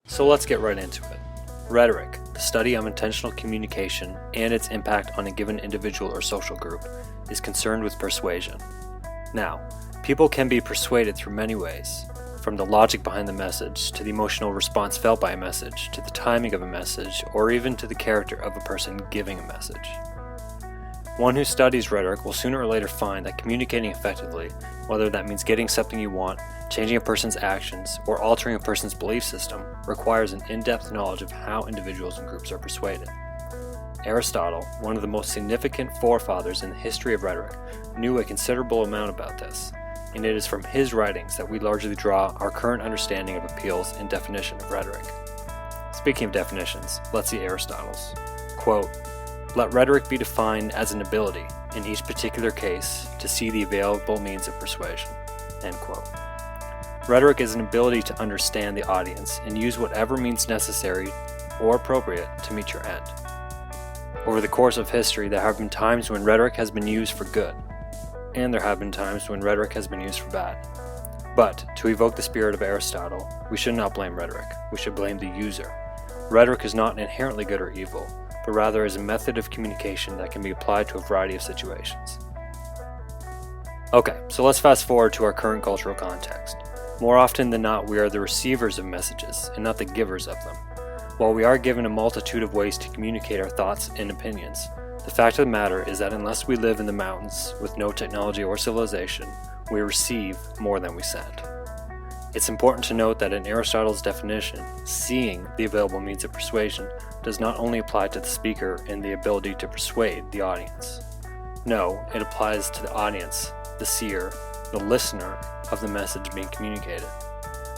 So let's get right into it. Rhetoric, the study of intentional communication and its impact on a given individual or social group, is concerned with persuasion. Now, people can be persuaded through many ways, from the logic behind the message, to the emotional response felt by a message, to the timing of a message, or even to the character of a person giving a message. One who studies rhetoric will sooner or later find that communicating effectively, whether that means getting something you want, changing a person's actions, or altering a person's belief system, requires an in-depth knowledge of how individuals and groups are persuaded. Aristotle, one of the most significant forefathers in the history of rhetoric, knew a considerable amount about this, and it is from his writings that we largely draw our current understanding of appeals and definition of rhetoric. Speaking of definitions, let's see Aristotle's. Quote, "Let rhetoric be defined as an ability, in each particular case, to see the available means of persuasion." End quote. Rhetoric is an ability to understand the audience and use whatever means necessary or appropriate to meet your end. Over the course of history, there have been times when rhetoric has been used for good, and there have been times when rhetoric has been used for bad. But, to evoke the spirit of Aristotle, we should not blame rhetoric, we should blame the user. Rhetoric is not inherently good or evil, but rather is a method of communication that can be applied to a variety of situations. Okay, so let's fast forward to our current cultural context. More often than not, we are the receivers of messages and not the givers of them. While we are given a multitude of ways to communicate our thoughts and opinions, the fact of the matter is that unless we live in the mountains with no technology or civilization, we receive more than we send. It's important to note that in Aristotle's definition, seeing the available means of persuasion does not only apply to the speaker and the ability to persuade the audience. No, it applies to the audience, the seer, the listener of the message being communicated.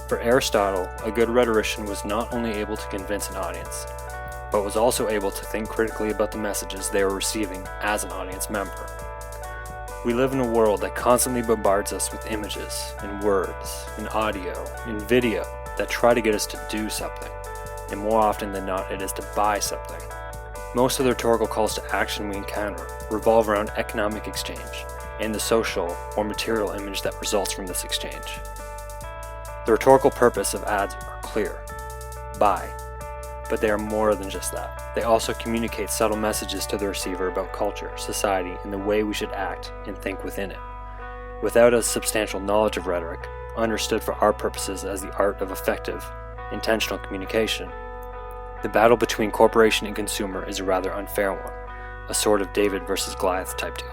For Aristotle, a good rhetorician was not only able to convince an audience, but was also able to think critically about the messages they were receiving as an audience member. We live in a world that constantly bombards us with images, and words, and audio, and video that try to get us to do something, and more often than not it is to buy something. Most of the rhetorical calls to action we encounter revolve around economic exchange, and the social or material image that results from this exchange. The rhetorical purpose of ads are clear: buy. But they are more than just that. They also communicate subtle messages to the receiver about culture, society, and the way we should act and think within it. Without a substantial knowledge of rhetoric, understood for our purposes as the art of effective, intentional communication, the battle between corporation and consumer is a rather unfair one, a sort of David versus Goliath type deal.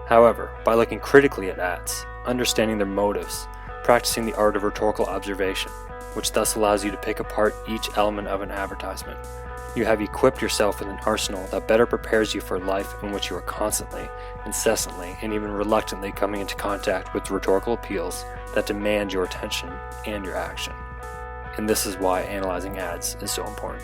However, by looking critically at ads, understanding their motives, practicing the art of rhetorical observation, which thus allows you to pick apart each element of an advertisement, you have equipped yourself with an arsenal that better prepares you for life in which you are constantly, incessantly, and even reluctantly coming into contact with rhetorical appeals that demand your attention and your action. And this is why analyzing ads is so important.